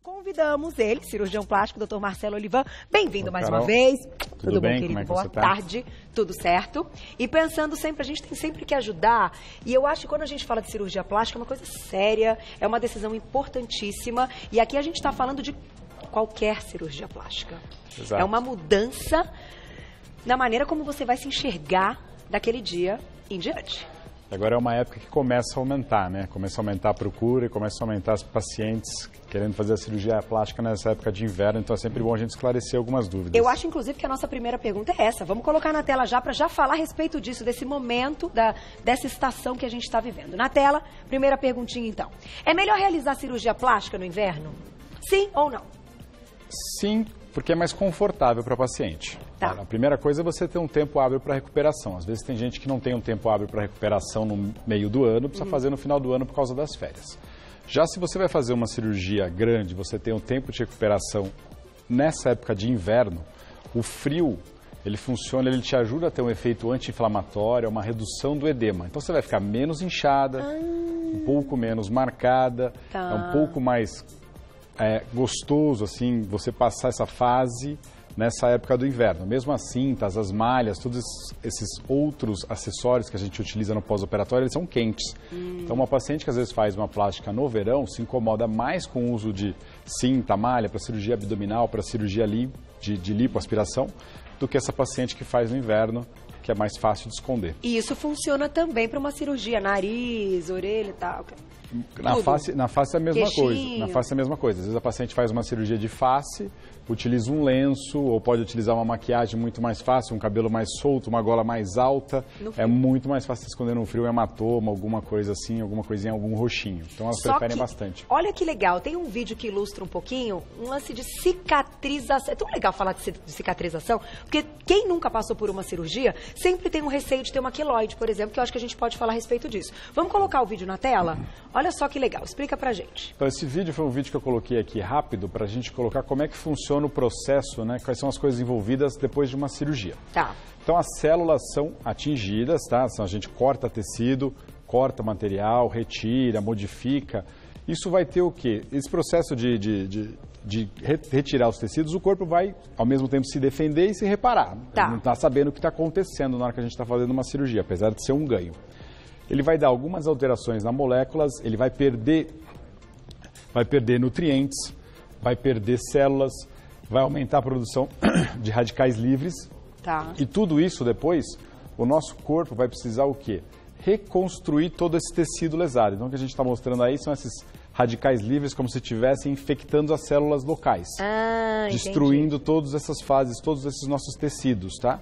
Convidamos ele, cirurgião plástico, Dr. Marcelo Olivan. Bem-vindo mais uma vez. Tudo bom, bem? querido? Como é que Boa você tá? tarde. Tudo certo. E pensando sempre, a gente tem sempre que ajudar. E eu acho que quando a gente fala de cirurgia plástica, é uma coisa séria, é uma decisão importantíssima. E aqui a gente está falando de qualquer cirurgia plástica. Exato. É uma mudança na maneira como você vai se enxergar daquele dia em diante. Agora é uma época que começa a aumentar, né? Começa a aumentar a procura e começa a aumentar os pacientes querendo fazer a cirurgia plástica nessa época de inverno. Então é sempre bom a gente esclarecer algumas dúvidas. Eu acho, inclusive, que a nossa primeira pergunta é essa. Vamos colocar na tela já para já falar a respeito disso, desse momento, dessa estação que a gente está vivendo. Na tela, primeira perguntinha, então. É melhor realizar cirurgia plástica no inverno? Sim ou não? Sim, porque é mais confortável para o paciente. Tá. A primeira coisa é você ter um tempo hábil para recuperação. Às vezes tem gente que não tem um tempo hábil para recuperação no meio do ano, precisa fazer no final do ano por causa das férias. Já se você vai fazer uma cirurgia grande, você tem um tempo de recuperação nessa época de inverno, o frio, ele funciona, ele te ajuda a ter um efeito anti-inflamatório, uma redução do edema. Então você vai ficar menos inchada, um pouco menos marcada, é um pouco mais gostoso assim você passar essa fase nessa época do inverno. Mesmo as cintas, as malhas, todos esses outros acessórios que a gente utiliza no pós-operatório, eles são quentes. Então uma paciente que às vezes faz uma plástica no verão se incomoda mais com o uso de cinta, malha, para cirurgia abdominal, para cirurgia de lipoaspiração, do que essa paciente que faz no inverno, que é mais fácil de esconder. E isso funciona também para uma cirurgia, nariz, orelha e tal. Na face é a mesma Queixinho. coisa. Na face é a mesma coisa. Às vezes a paciente faz uma cirurgia de face, utiliza um lenço ou pode utilizar uma maquiagem muito mais fácil, um cabelo mais solto, uma gola mais alta. É muito mais fácil esconder no frio um hematoma, alguma coisa assim, alguma coisinha, algum roxinho. Então elas preferem bastante. Olha que legal, tem um vídeo que ilustra um pouquinho um lance de cicatrização. É tão legal falar de cicatrização, porque quem nunca passou por uma cirurgia sempre tem um receio de ter uma queloide, por exemplo, que eu acho que a gente pode falar a respeito disso. Vamos colocar o vídeo na tela? Olha só que legal, explica pra gente. Então esse vídeo foi um vídeo que eu coloquei aqui rápido pra gente colocar como é que funciona o processo, né? Quais são as coisas envolvidas depois de uma cirurgia. Tá. Então as células são atingidas, tá? A gente corta tecido, corta material, retira, modifica. Isso vai ter o quê? Esse processo de retirar os tecidos, o corpo vai, ao mesmo tempo, se defender e se reparar. Tá. Ele não está sabendo o que está acontecendo na hora que a gente está fazendo uma cirurgia, apesar de ser um ganho. Ele vai dar algumas alterações nas moléculas, ele vai perder nutrientes, vai perder células, vai aumentar a produção de radicais livres. Tá. E tudo isso depois, o nosso corpo vai precisar o quê? Reconstruir todo esse tecido lesado. Então o que a gente está mostrando aí são esses radicais livres como se estivessem infectando as células locais. Destruindo todas essas fases, todos esses nossos tecidos, tá?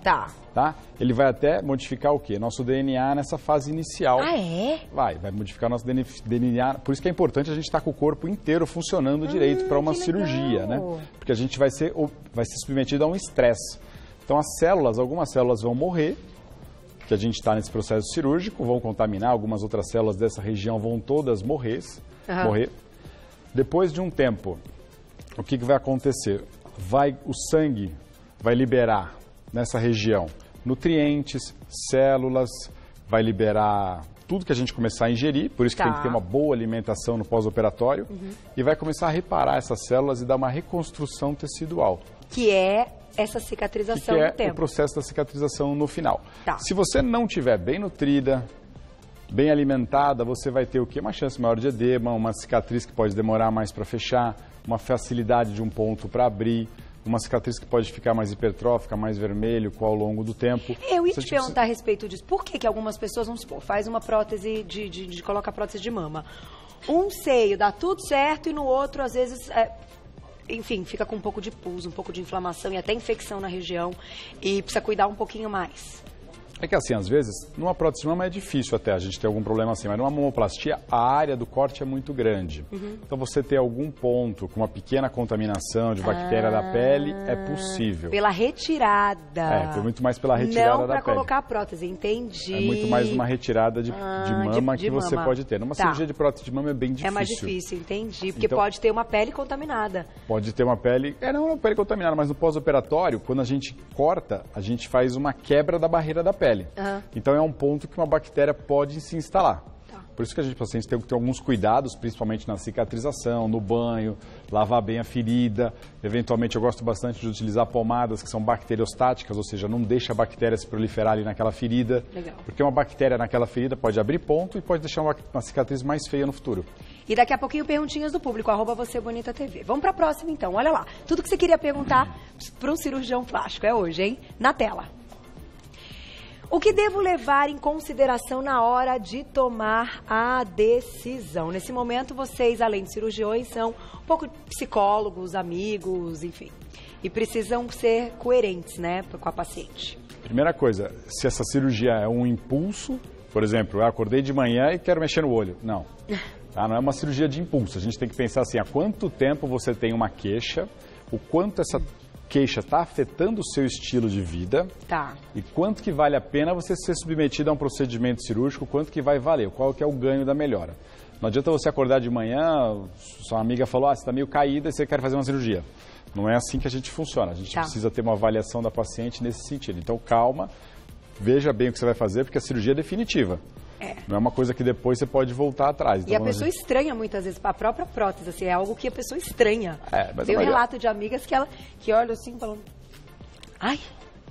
Tá? Ele vai até modificar o quê? Nosso DNA nessa fase inicial. Ah, é? Vai modificar nosso DNA. Por isso que é importante a gente estar com o corpo inteiro funcionando direito para uma cirurgia, né? Porque a gente vai ser submetido a um estresse. Então as células, algumas células vão morrer, que a gente está nesse processo cirúrgico, vão contaminar, algumas outras células dessa região vão todas morrer. Depois de um tempo, o que vai acontecer? O sangue vai liberar nessa região nutrientes, células, vai liberar tudo que a gente começar a ingerir, por isso que tem que ter uma boa alimentação no pós-operatório, e vai começar a reparar essas células e dar uma reconstrução tecidual. Que é essa cicatrização no tempo. O processo da cicatrização no final. Tá. Se você não estiver bem nutrida, bem alimentada, você vai ter o quê? Uma chance maior de edema, uma cicatriz que pode demorar mais para fechar, uma facilidade de um ponto para abrir, uma cicatriz que pode ficar mais hipertrófica, mais vermelho ao longo do tempo. Eu ia te perguntar a respeito disso. Por que algumas pessoas, vamos supor, faz uma prótese coloca prótese de mama. Um seio dá tudo certo e no outro, às vezes, enfim, fica com um pouco de pus, um pouco de inflamação e até infecção na região e precisa cuidar um pouquinho mais. É que assim, às vezes, numa prótese de mama é difícil até a gente ter algum problema assim, mas numa mamoplastia a área do corte é muito grande. Então você ter algum ponto com uma pequena contaminação de bactéria da pele é possível. Pela retirada. Muito mais pela retirada da pele. Não para colocar a prótese, entendi. É muito mais uma retirada de mama que você pode ter. Numa cirurgia de prótese de mama é bem difícil. É mais difícil, entendi. Porque então, pode ter uma pele contaminada. Pode ter uma pele, não uma pele contaminada, mas no pós-operatório, quando a gente corta, a gente faz uma quebra da barreira da pele. Então é um ponto que uma bactéria pode se instalar. Por isso que a gente, paciente, tem que ter alguns cuidados, principalmente na cicatrização, no banho, lavar bem a ferida. Eventualmente, eu gosto bastante de utilizar pomadas que são bacteriostáticas, ou seja, não deixa a bactéria se proliferar ali naquela ferida. Legal. Porque uma bactéria naquela ferida pode abrir ponto e pode deixar uma cicatriz mais feia no futuro. E daqui a pouquinho, perguntinhas do público, @VocêBonitaTV. Vamos para a próxima, então. Olha lá. Tudo que você queria perguntar para um cirurgião plástico é hoje, hein? Na tela. O que devo levar em consideração na hora de tomar a decisão? Nesse momento, vocês, além de cirurgiões, são um pouco psicólogos, amigos, enfim. E precisam ser coerentes, né, com a paciente. Primeira coisa, se essa cirurgia é um impulso, por exemplo, eu acordei de manhã e quero mexer no olho. Não. Tá? Não é uma cirurgia de impulso. A gente tem que pensar assim, há quanto tempo você tem uma queixa, o quanto essa queixa está afetando o seu estilo de vida, Tá. e quanto que vale a pena você ser submetido a um procedimento cirúrgico, quanto que vai valer, qual que é o ganho da melhora. Não adianta você acordar de manhã, sua amiga falou, você está meio caída e você quer fazer uma cirurgia. Não é assim que a gente funciona, a gente precisa ter uma avaliação da paciente nesse sentido. Então calma, veja bem o que você vai fazer, porque a cirurgia é definitiva. Não é uma coisa que depois você pode voltar atrás. Então, e a pessoa estranha muitas vezes, a própria prótese, assim, é algo que a pessoa estranha. Mas tem um relato de amigas que olham assim falando, ai,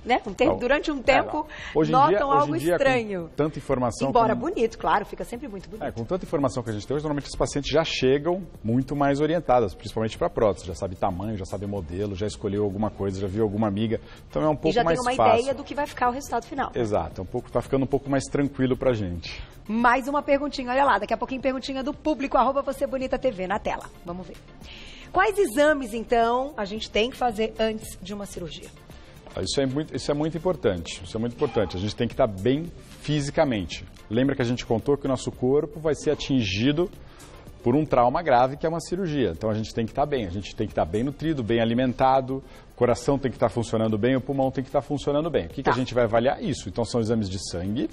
né? Durante um tempo notam algo estranho. Com tanta informação. Embora bonito, claro, fica sempre muito bonito. Com tanta informação que a gente tem hoje, normalmente os pacientes já chegam muito mais orientadas, principalmente para prótese. Já sabe tamanho, já sabe modelo, já escolheu alguma coisa, já viu alguma amiga. Então é um pouco mais fácil. E já tem uma ideia do que vai ficar o resultado final. Exato, tá ficando um pouco mais tranquilo pra gente. Mais uma perguntinha, olha lá, daqui a pouquinho perguntinha do público, @VocêBonitaTV na tela. Vamos ver. Quais exames, então, a gente tem que fazer antes de uma cirurgia? Isso é muito importante. Isso é muito importante. A gente tem que estar bem fisicamente. Lembra que a gente contou que o nosso corpo vai ser atingido por um trauma grave, que é uma cirurgia. Então a gente tem que estar bem. A gente tem que estar bem nutrido, bem alimentado, o coração tem que estar funcionando bem, o pulmão tem que estar funcionando bem. O que a gente vai avaliar? Isso. Então são exames de sangue,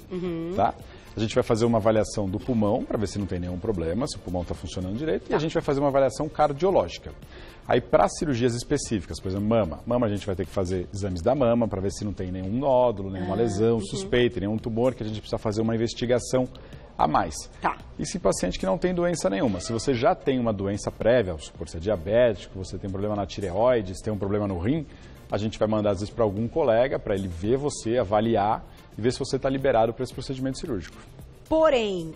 tá? A gente vai fazer uma avaliação do pulmão, para ver se não tem nenhum problema, se o pulmão está funcionando direito, e a gente vai fazer uma avaliação cardiológica. Aí, para cirurgias específicas, por exemplo, mama a gente vai ter que fazer exames da mama, para ver se não tem nenhum nódulo, nenhuma lesão suspeita, nenhum tumor, que a gente precisa fazer uma investigação a mais. Tá. E se paciente que não tem doença nenhuma, se você já tem uma doença prévia, supor, você é diabético, você tem um problema na tireoide, você tem um problema no rim, a gente vai mandar às vezes para algum colega, para ele ver você, avaliar e ver se você está liberado para esse procedimento cirúrgico. Porém,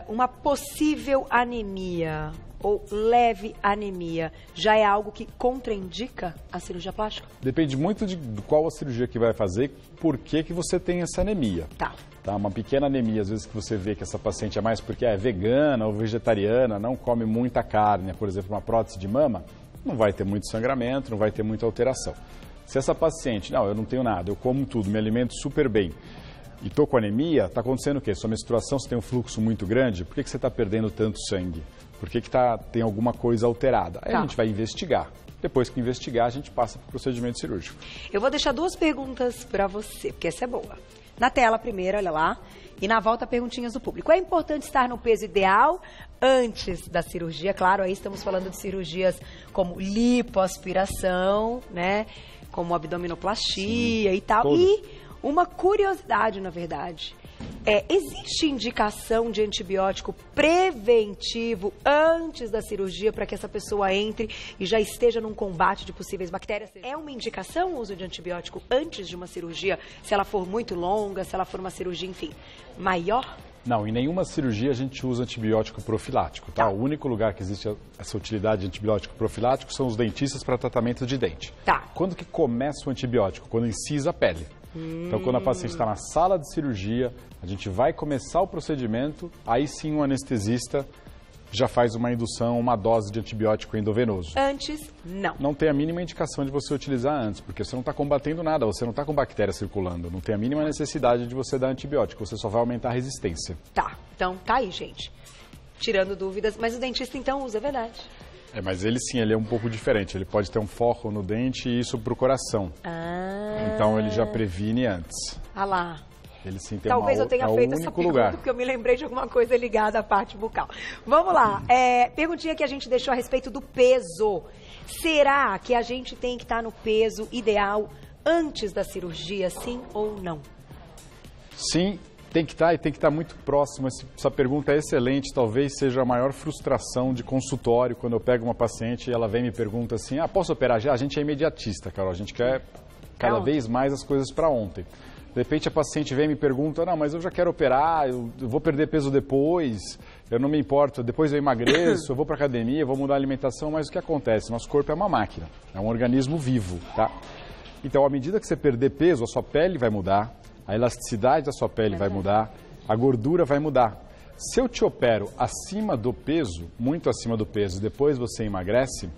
uma possível anemia ou leve anemia já é algo que contraindica a cirurgia plástica? Depende muito de qual a cirurgia que vai fazer, por que você tem essa anemia. Tá. Uma pequena anemia, às vezes que você vê que essa paciente é mais porque é vegana ou vegetariana, não come muita carne, por exemplo, uma prótese de mama, não vai ter muito sangramento, não vai ter muita alteração. Se essa paciente, não, eu não tenho nada, eu como tudo, me alimento super bem, e estou com anemia, está acontecendo o quê? Sua menstruação, você tem um fluxo muito grande, por que você está perdendo tanto sangue? Por que tem alguma coisa alterada? Aí a gente vai investigar. Depois que investigar, a gente passa para o procedimento cirúrgico. Eu vou deixar 2 perguntas para você, porque essa é boa. Na tela primeiro, olha lá, e na volta perguntinhas do público. É importante estar no peso ideal antes da cirurgia? Claro, aí estamos falando de cirurgias como lipoaspiração, né? Como abdominoplastia e tal. E uma curiosidade, na verdade, existe indicação de antibiótico preventivo antes da cirurgia para que essa pessoa entre e já esteja num combate de possíveis bactérias? É uma indicação o uso de antibiótico antes de uma cirurgia, se ela for muito longa, se ela for uma cirurgia, enfim, maior? Não, em nenhuma cirurgia a gente usa antibiótico profilático, tá? O único lugar que existe essa utilidade de antibiótico profilático são os dentistas para tratamento de dente. Tá. Quando que começa o antibiótico? Quando incisa a pele. Então, quando a paciente está na sala de cirurgia, a gente vai começar o procedimento, aí sim o anestesista já faz uma indução, uma dose de antibiótico endovenoso. Antes, não. Não tem a mínima indicação de você utilizar antes, porque você não está combatendo nada, você não está com bactéria circulando, não tem a mínima necessidade de você dar antibiótico, você só vai aumentar a resistência. Tá, então tá aí, gente. Tirando dúvidas, mas o dentista então usa, é verdade. Mas ele sim, ele é um pouco diferente, ele pode ter um forro no dente e isso para o coração. Então ele já previne antes. Ah lá. Ele sim tem Talvez eu tenha feito essa pergunta porque eu me lembrei de alguma coisa ligada à parte bucal. Vamos lá. Perguntinha que a gente deixou a respeito do peso. Será que a gente tem que estar no peso ideal antes da cirurgia, sim ou não? Sim Tem que estar muito próximo. Essa pergunta é excelente, talvez seja a maior frustração de consultório, quando eu pego uma paciente e ela vem e me pergunta assim, posso operar já? A gente é imediatista, Carol, a gente quer cada vez mais as coisas para ontem. De repente a paciente vem e me pergunta, não, mas eu já quero operar, eu vou perder peso depois, eu não me importo, depois eu emagreço, eu vou para academia, eu vou mudar a alimentação, mas o que acontece? Nosso corpo é uma máquina, é um organismo vivo, tá? Então, à medida que você perder peso, a sua pele vai mudar, a elasticidade da sua pele vai mudar, a gordura vai mudar. Se eu te opero acima do peso, muito acima do peso, e depois você emagrece,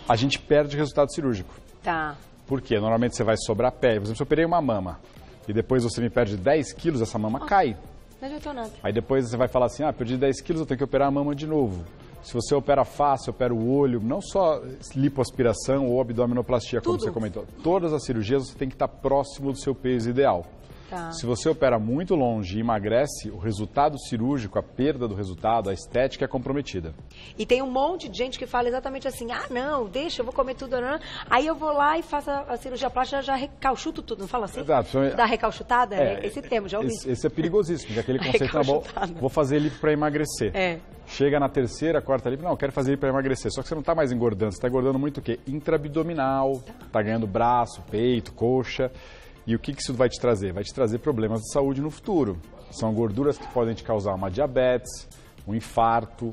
a gente perde resultado cirúrgico. Tá. Por quê? Normalmente você vai sobrar pele. Por exemplo, se eu operei uma mama e depois você me perde 10 quilos, essa mama cai. Não adiantou nada. Aí depois você vai falar assim, perdi 10 quilos, eu tenho que operar a mama de novo. Se você opera face, opera o olho, não só lipoaspiração ou abdominoplastia, como você comentou. Todas as cirurgias você tem que estar próximo do seu peso ideal. Tá. Se você opera muito longe e emagrece, o resultado cirúrgico, a perda do resultado, a estética é comprometida. E tem um monte de gente que fala exatamente assim, não, deixa, eu vou comer tudo, não. Aí eu vou lá e faço a cirurgia plástica, já recalchuto tudo, não fala assim? Exato. Dá recalchutada? Esse termo, já ouvi. Esse é perigosíssimo, porque aquele conceito, vou fazer lipo para emagrecer. Chega na terceira, quarta lipo, não, quero fazer lipo para emagrecer. Só que você não está mais engordando, você está engordando muito o quê? Intraabdominal, está ganhando braço, peito, coxa. E o que isso vai te trazer? Vai te trazer problemas de saúde no futuro. São gorduras que podem te causar uma diabetes, um infarto,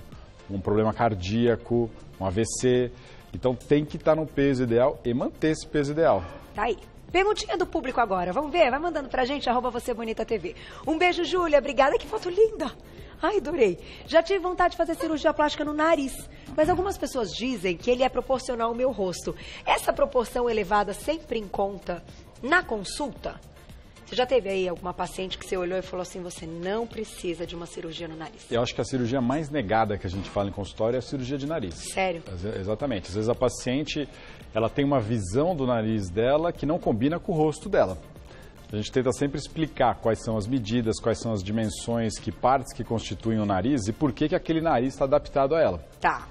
um problema cardíaco, um AVC. Então tem que estar no peso ideal e manter esse peso ideal. Tá aí. Perguntinha do público agora. Vamos ver? Vai mandando pra gente, @VocêBonitaTV. Um beijo, Júlia. Obrigada. Que foto linda. Ai, adorei. Já tive vontade de fazer cirurgia plástica no nariz, mas algumas pessoas dizem que ele é proporcional ao meu rosto. Essa proporção elevada sempre em conta na consulta? Você já teve aí alguma paciente que você olhou e falou assim, você não precisa de uma cirurgia no nariz? Eu acho que a cirurgia mais negada que a gente fala em consultório é a cirurgia de nariz. Sério? Exatamente. Às vezes a paciente, ela tem uma visão do nariz dela que não combina com o rosto dela. A gente tenta sempre explicar quais são as medidas, quais são as dimensões, que partes que constituem o nariz e por que aquele nariz está adaptado a ela. Tá.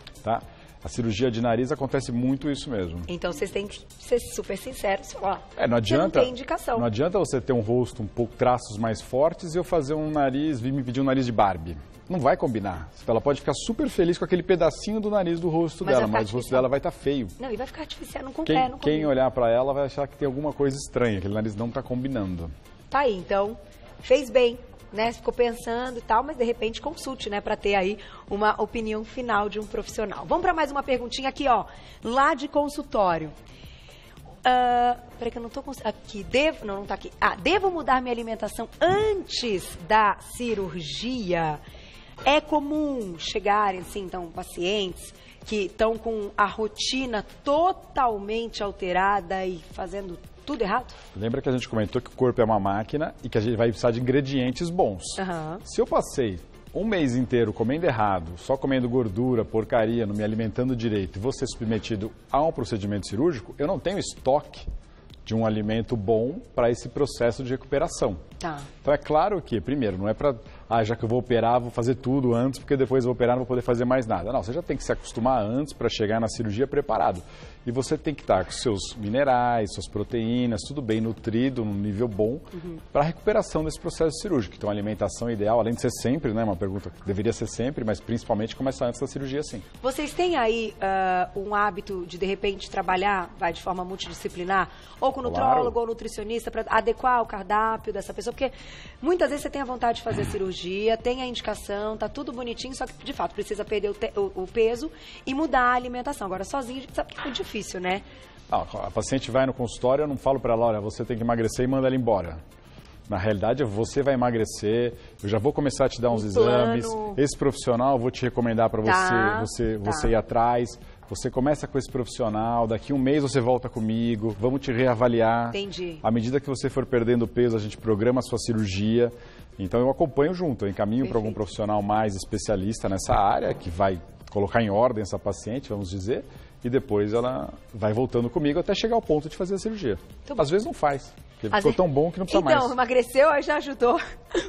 A cirurgia de nariz acontece muito isso mesmo. Então vocês têm que ser super sinceros, falar. Não adianta. Não tem indicação. Não adianta você ter um rosto um pouco, traços mais fortes e eu fazer um nariz, vir me pedir um nariz de Barbie. Não vai combinar. Ela pode ficar super feliz com aquele pedacinho do nariz do rosto dela, mas o rosto dela vai estar feio. Não, e vai ficar artificial, não quem olhar para ela vai achar que tem alguma coisa estranha, aquele nariz não está combinando. Tá aí, então, fez bem, né? Ficou pensando e tal, mas de repente consulte, né? Para ter aí uma opinião final de um profissional. Vamos para mais uma perguntinha aqui, lá de consultório. Peraí que eu não tô aqui. Não tá aqui. Devo mudar minha alimentação antes da cirurgia? É comum chegarem, assim, então, pacientes que estão com a rotina totalmente alterada e fazendo tudo errado? Lembra que a gente comentou que o corpo é uma máquina e que a gente vai precisar de ingredientes bons. Se eu passei um mês inteiro comendo errado, só comendo gordura, porcaria, não me alimentando direito e vou ser submetido a um procedimento cirúrgico, eu não tenho estoque de um alimento bom para esse processo de recuperação. Então é claro que, primeiro, não é para, já que eu vou operar, vou fazer tudo antes, porque depois eu vou operar, não vou poder fazer mais nada. Não, você já tem que se acostumar antes para chegar na cirurgia preparado. E você tem que estar com seus minerais, suas proteínas, tudo bem nutrido, num nível bom, para a recuperação desse processo cirúrgico. Então a alimentação ideal, além de ser sempre, né, uma pergunta que deveria ser sempre, mas principalmente começar antes da cirurgia, sim. Vocês têm aí um hábito de repente, trabalhar, de forma multidisciplinar, ou com nutrólogo ou nutricionista, para adequar o cardápio dessa pessoa? Porque muitas vezes você tem a vontade de fazer cirurgia, tem a indicação, tá tudo bonitinho, só que de fato precisa perder o peso e mudar a alimentação. Agora, sozinho, a gente sabe que é difícil, né? A paciente vai no consultório, eu não falo para ela, olha, você tem que emagrecer e manda ela embora. Na realidade, você vai emagrecer, eu já vou começar a te dar uns exames, esse profissional eu vou te recomendar para você ir atrás. Você começa com esse profissional, daqui um mês você volta comigo, vamos te reavaliar. Entendi. À medida que você for perdendo peso, a gente programa a sua cirurgia. Então eu acompanho junto, eu encaminho para algum profissional mais especialista nessa área, que vai colocar em ordem essa paciente, vamos dizer, e depois ela vai voltando comigo até chegar ao ponto de fazer a cirurgia. Às vezes não faz. Porque ficou tão bom que não precisa mais. Então, emagreceu, aí já ajudou.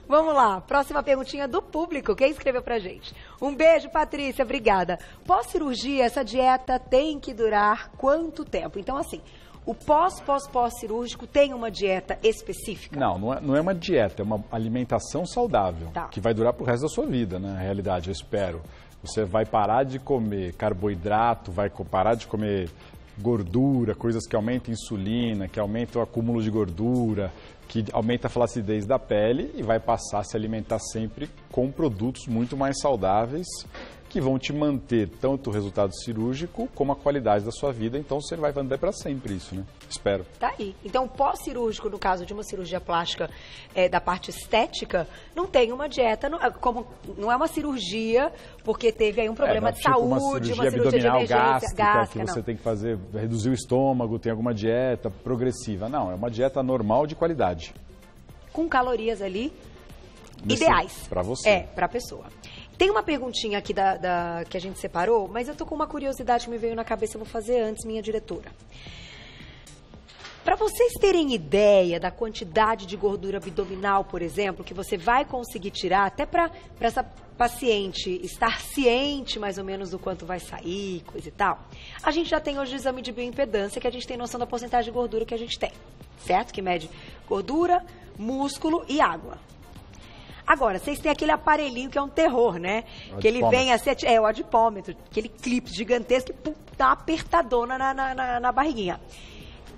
Vamos lá, próxima perguntinha do público. Quem escreveu pra gente? Um beijo, Patrícia, obrigada. Pós-cirurgia, essa dieta tem que durar quanto tempo? Então, assim, O pós-cirúrgico tem uma dieta específica? Não é uma dieta, é uma alimentação saudável, que vai durar pro resto da sua vida, né? Na realidade, eu espero. Você vai parar de comer carboidrato, vai parar de comer gordura, coisas que aumentam a insulina, que aumentam o acúmulo de gordura, que aumenta a flacidez da pele e vai passar a se alimentar sempre com produtos muito mais saudáveis que vão te manter tanto o resultado cirúrgico como a qualidade da sua vida. Então, você vai manter para sempre isso, né? Espero. Tá aí. Então, pós-cirúrgico, no caso de uma cirurgia plástica da parte estética, não tem uma dieta, não é uma cirurgia porque teve aí um problema de saúde, uma cirurgia de emergência gástrica, que você tem que fazer, reduzir o estômago, tem alguma dieta progressiva. Não, é uma dieta normal de qualidade. Com calorias ali ideais. Para você. Para a pessoa. Tem uma perguntinha aqui que a gente separou, mas eu tô com uma curiosidade que me veio na cabeça, eu vou fazer antes, minha diretora. Para vocês terem ideia da quantidade de gordura abdominal, por exemplo, que você vai conseguir tirar, até para essa paciente estar ciente mais ou menos do quanto vai sair, coisa e tal, a gente já tem hoje o exame de bioimpedância, que a gente tem noção da porcentagem de gordura que a gente tem, certo? Que mede gordura, músculo e água. Agora, vocês têm aquele aparelhinho que é um terror, né? Que ele vem assim, o adipômetro, aquele clipe gigantesco que dá uma apertadona na barriguinha.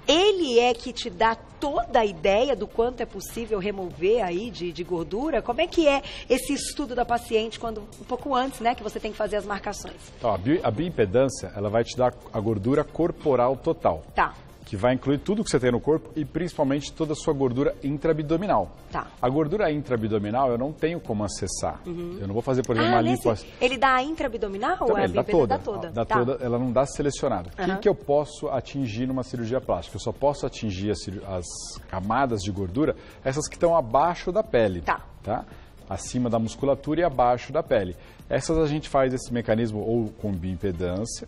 Ele é que te dá toda a ideia do quanto é possível remover aí de gordura? Como é que é esse estudo da paciente um pouco antes, né, que você tem que fazer as marcações? Então, a bioimpedância, ela vai te dar a gordura corporal total. Tá. Que vai incluir tudo que você tem no corpo e principalmente toda a sua gordura intraabdominal. Tá. A gordura intraabdominal eu não tenho como acessar. Eu não vou fazer, por exemplo, uma lipoaspiração. Ele dá a intraabdominal ou é a bioimpedância? Dá toda. Ela não dá selecionada. O que eu posso atingir numa cirurgia plástica? Eu só posso atingir as camadas de gordura, essas que estão abaixo da pele. Tá? Acima da musculatura e abaixo da pele. Essas a gente faz esse mecanismo ou com bioimpedância,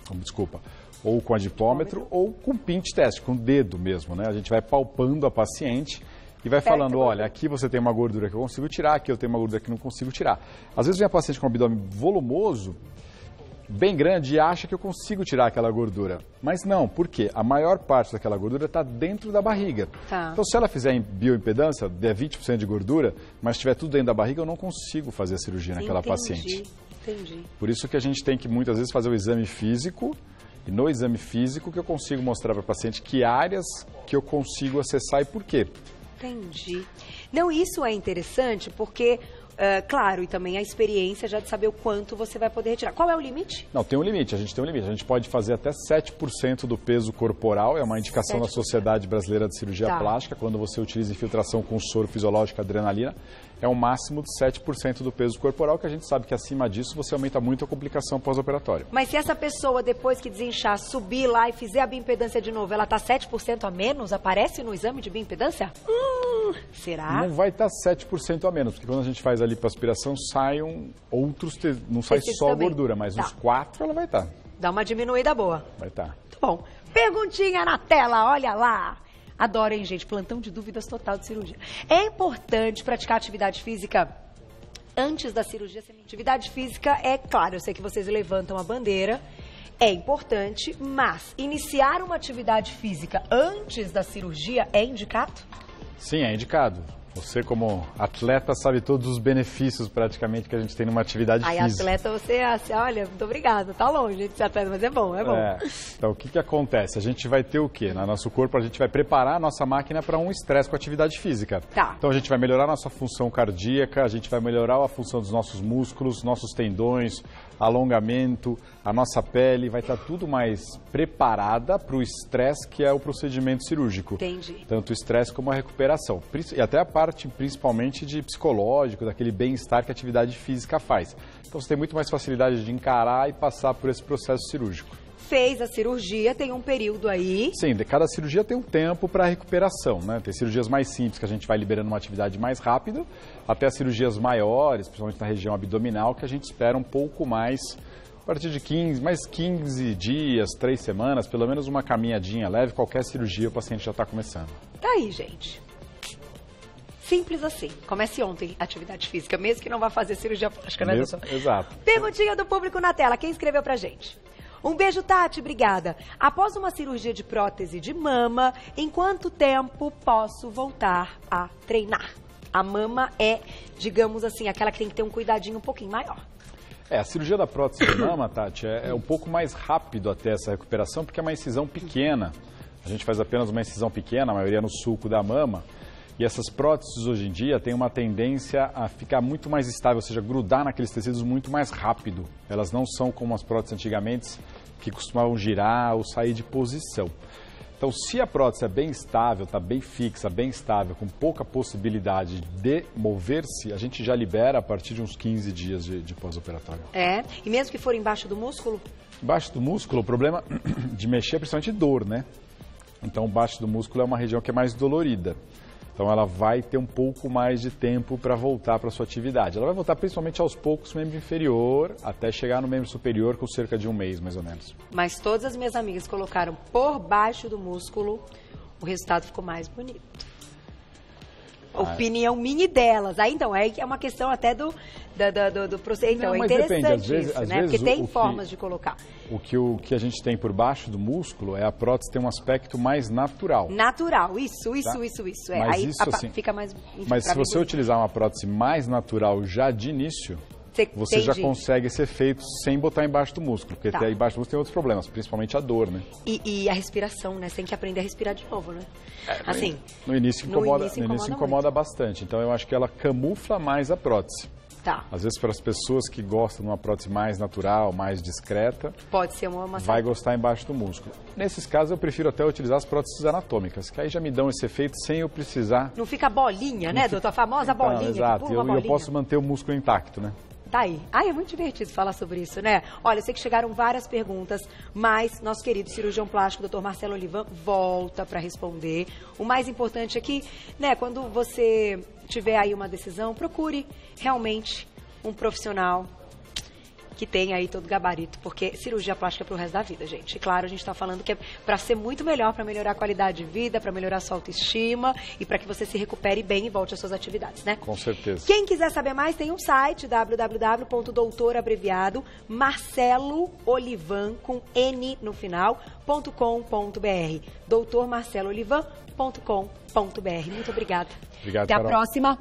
ou com adipômetro, ou com pinch test, com o dedo mesmo, né? A gente vai palpando a paciente e vai falando, olha, aqui você tem uma gordura que eu consigo tirar, aqui eu tenho uma gordura que não consigo tirar. Às vezes vem a paciente com um abdômen volumoso, bem grande, e acha que eu consigo tirar aquela gordura. Mas não, por quê? A maior parte daquela gordura está dentro da barriga. Tá. Então, se ela fizer em bioimpedância, der 20% de gordura, mas tiver tudo dentro da barriga, eu não consigo fazer a cirurgia naquela paciente. Entendi. Por isso que a gente tem que, muitas vezes, fazer o exame físico. E no exame físico que eu consigo mostrar para o paciente que áreas que eu consigo acessar e por quê. Entendi. Não, isso é interessante porque, claro, e também a experiência já de saber o quanto você vai poder retirar. Qual é o limite? Não, tem um limite, a gente tem um limite. A gente pode fazer até 7% do peso corporal, é uma indicação 7%. Da Sociedade Brasileira de Cirurgia Plástica, quando você utiliza infiltração com soro fisiológico adrenalina, é um máximo de 7% do peso corporal, que a gente sabe que acima disso você aumenta muito a complicação pós-operatória. Mas se essa pessoa, depois que desinchar, subir lá e fizer a bioimpedância de novo, ela está 7% a menos? Aparece no exame de bioimpedância? Será? Não vai estar 7% a menos, porque quando a gente faz a lipoaspiração, saem outros, não sai só também. Gordura, mas uns 4 ela vai estar. Dá uma diminuída boa. Vai estar. Muito bom. Perguntinha na tela, olha lá. Adoro, hein, gente? Plantão de dúvidas total de cirurgia. É importante praticar atividade física antes da cirurgia? Atividade física é claro, eu sei que vocês levantam a bandeira, é importante, mas iniciar uma atividade física antes da cirurgia é indicado? Sim, é indicado. Você, como atleta, sabe todos os benefícios praticamente que a gente tem numa atividade física. Aí, atleta, você olha, muito obrigada, tá longe de ser atleta, mas é bom, é bom. Então, o que acontece? A gente vai ter o quê? No nosso corpo, a gente vai preparar a nossa máquina para um estresse com a atividade física. Tá. Então, a gente vai melhorar a nossa função cardíaca, a gente vai melhorar a função dos nossos músculos, nossos tendões, alongamento, a nossa pele, vai estar tudo mais preparada para o estresse que é o procedimento cirúrgico. Entendi. Tanto o estresse como a recuperação. E até a parte, principalmente, de psicológico, daquele bem-estar que a atividade física faz. Então, você tem muito mais facilidade de encarar e passar por esse processo cirúrgico. Fez a cirurgia, tem um período aí. Sim, cada cirurgia tem um tempo para recuperação, né? Tem cirurgias mais simples que a gente vai liberando uma atividade mais rápido, até as cirurgias maiores, principalmente na região abdominal, que a gente espera um pouco mais, a partir de 15 dias, 3 semanas, pelo menos uma caminhadinha leve, qualquer cirurgia o paciente já está começando. Tá aí, gente. Simples assim. Comece ontem a atividade física, mesmo que não vá fazer cirurgia plástica, né, doutor? Exato. Perguntinha do público na tela. Quem escreveu pra gente? Um beijo, Tati, obrigada. Após uma cirurgia de prótese de mama, em quanto tempo posso voltar a treinar? A mama é, digamos assim, aquela que tem que ter um cuidadinho um pouquinho maior. A cirurgia da prótese de mama, Tati, é um pouco mais rápido até essa recuperação, porque é uma incisão pequena. A gente faz apenas uma incisão pequena, a maioria no sulco da mama. E essas próteses hoje em dia têm uma tendência a ficar muito mais estável, ou seja, grudar naqueles tecidos muito mais rápido. Elas não são como as próteses antigamente, que costumavam girar ou sair de posição. Então, se a prótese é bem estável, está bem fixa, bem estável, com pouca possibilidade de mover-se, a gente já libera a partir de uns 15 dias de pós-operatório. E mesmo que for embaixo do músculo? Embaixo do músculo, o problema de mexer é principalmente dor, né? Então, embaixo do músculo é uma região que é mais dolorida. Então, ela vai ter um pouco mais de tempo para voltar para a sua atividade. Ela vai voltar principalmente aos poucos no membro inferior, até chegar no membro superior com cerca de um mês, mais ou menos. Mas todas as minhas amigas colocaram por baixo do músculo, o resultado ficou mais bonito. Opinião minha e delas. Aí, então, é uma questão até do processo. Então, não, é interessante depende. Às isso, vezes, né? Porque tem formas de colocar. O que a gente tem por baixo do músculo é a prótese tem um aspecto mais natural. Natural, isso. Tá? É. Mas aí isso, assim, fica mais... Mas se você utilizar uma prótese mais natural já de início, você já consegue esse efeito sem botar embaixo do músculo. Porque até embaixo do músculo tem outros problemas, principalmente a dor, né? E a respiração, né? Você tem que aprender a respirar de novo, né? Assim, no início incomoda bastante. Então, eu acho que ela camufla mais a prótese. Tá. Às vezes, para as pessoas que gostam de uma prótese mais natural, mais discreta, pode ser uma vai gostar embaixo do músculo. Nesses casos, eu prefiro até utilizar as próteses anatômicas, que aí já me dão esse efeito sem eu precisar... Não fica bolinha, né, doutor? A famosa bolinha. Exato, eu posso manter o músculo intacto, né? Tá aí. É muito divertido falar sobre isso, né? Olha, eu sei que chegaram várias perguntas, mas nosso querido cirurgião plástico, Dr. Marcelo Olivan, volta para responder. O mais importante é que, né, quando você tiver aí uma decisão, procure realmente um profissional que tenha aí todo o gabarito, porque cirurgia plástica é pro resto da vida, gente. E claro, a gente está falando que é para ser muito melhor, para melhorar a qualidade de vida, para melhorar a sua autoestima e para que você se recupere bem e volte às suas atividades, né? Com certeza. Quem quiser saber mais, tem um site, www.doutorabreviado.marceloolivan, com N no final, .com.br. doutormarceloolivan.com.br. Muito obrigada. Obrigado, Até Carol. a próxima.